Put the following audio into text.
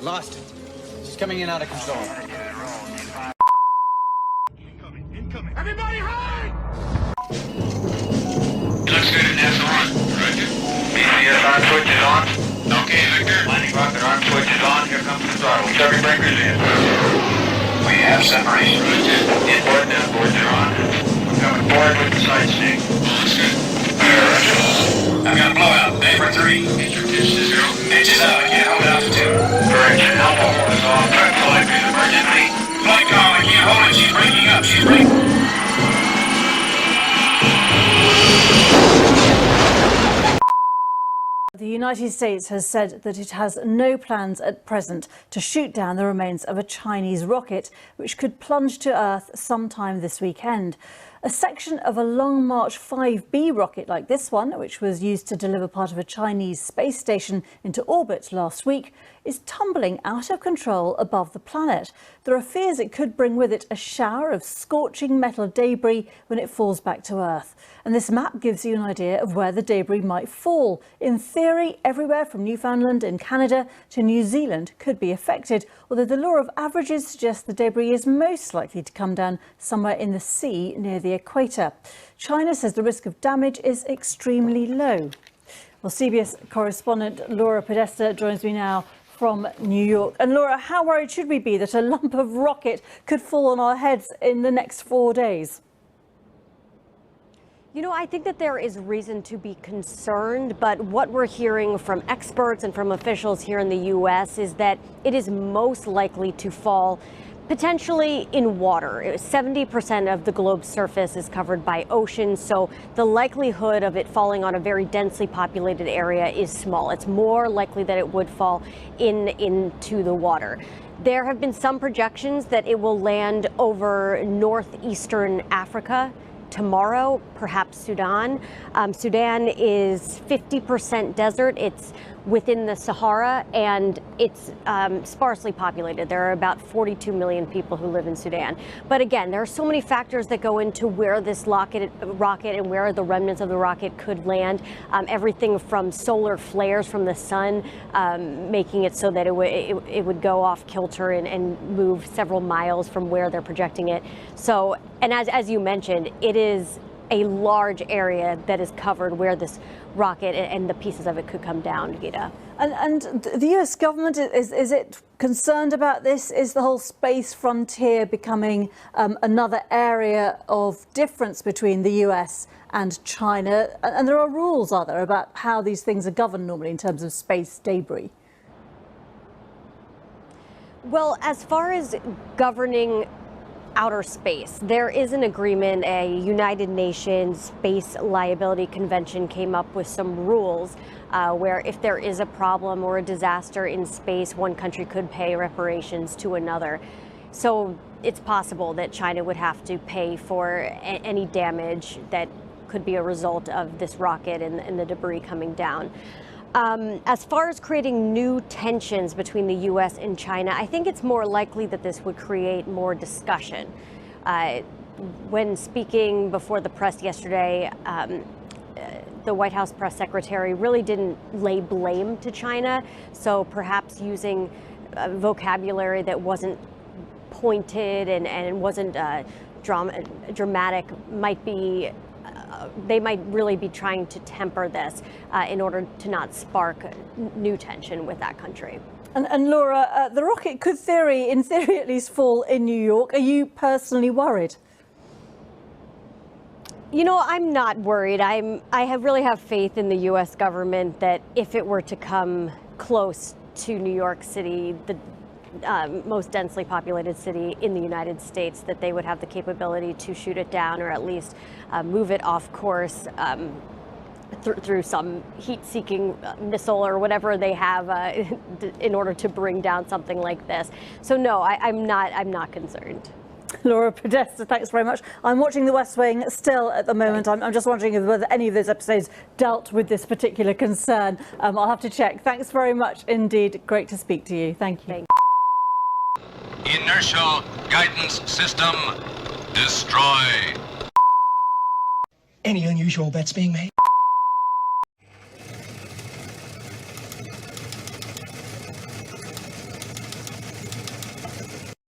Lost it. She's coming in out of control. Incoming. Everybody hide! Looks good at NASA on. Roger. BCS arm switch is on. Okay, Victor. Landing rocket arm switch is on. Here comes the throttle. Circuit breakers in. We have separation. Roger. Inboard and outboard are on. We're coming forward with the side stick. Looks good. Roger. I've got a blowout. Vapor 3. Get your pitch to 0. Pitches out. I can't hold it out to 2. Correction. Alpha 1 is off. Track flight is emergency. Flight call. I can't hold it. She's breaking up. She's breaking. The United States has said that it has no plans at present to shoot down the remains of a Chinese rocket which could plunge to Earth sometime this weekend. A section of a Long March 5B rocket like this one, which was used to deliver part of a Chinese space station into orbit last week, is tumbling out of control above the planet. There are fears it could bring with it a shower of scorching metal debris when it falls back to Earth. And this map gives you an idea of where the debris might fall. In theory, everywhere from Newfoundland in Canada to New Zealand could be affected, although the law of averages suggests the debris is most likely to come down somewhere in the sea near the equator. China says the risk of damage is extremely low. Well, CBS correspondent Laura Podesta joins me now from New York. And Laura, how worried should we be that a lump of rocket could fall on our heads in the next 4 days? You know, I think that there is reason to be concerned, but what we're hearing from experts and from officials here in the U.S. is that it is most likely to fall potentially in water. 70% of the globe's surface is covered by ocean, so the likelihood of it falling on a very densely populated area is small. It's more likely that it would fall into the water. There have been some projections that it will land over northeastern Africa tomorrow, perhaps Sudan. Sudan is 50% desert. It's within the Sahara, and it's sparsely populated. There are about 42 million people who live in Sudan. But again, there are so many factors that go into where this rocket and where the remnants of the rocket could land. Everything from solar flares from the sun, making it so that it would go off kilter and move several miles from where they're projecting it. So, and as you mentioned, it is a large area that is covered where this rocket and the pieces of it could come down, Gita. And the US government, is it concerned about this? Is the whole space frontier becoming another area of difference between the US and China? And there are rules, are there, about how these things are governed normally in terms of space debris? Well, as far as governing outer space, there is an agreement. A United Nations Space Liability Convention came up with some rules where if there is a problem or a disaster in space, one country could pay reparations to another. So it's possible that China would have to pay for any damage that could be a result of this rocket and the debris coming down. As far as creating new tensions between the U.S. and China, I think it's more likely that this would create more discussion. When speaking before the press yesterday, the White House press secretary really didn't lay blame to China, so perhaps using vocabulary that wasn't pointed and wasn't dramatic might be they might really be trying to temper this in order to not spark new tension with that country. And Laura, the rocket could, in theory at least, fall in New York. Are you personally worried? You know, I'm not worried. Really have faith in the U.S. government that if it were to come close to New York City, the most densely populated city in the United States, that they would have the capability to shoot it down or at least move it off course through some heat-seeking missile or whatever they have in order to bring down something like this. So no, I'm not concerned. Laura Podesta, thanks very much. I'm watching The West Wing still at the moment. I'm just wondering whether any of those episodes dealt with this particular concern. I'll have to check. Thanks very much indeed. Great to speak to you. Thank you. Inertial guidance system destroyed. Any unusual bets being made?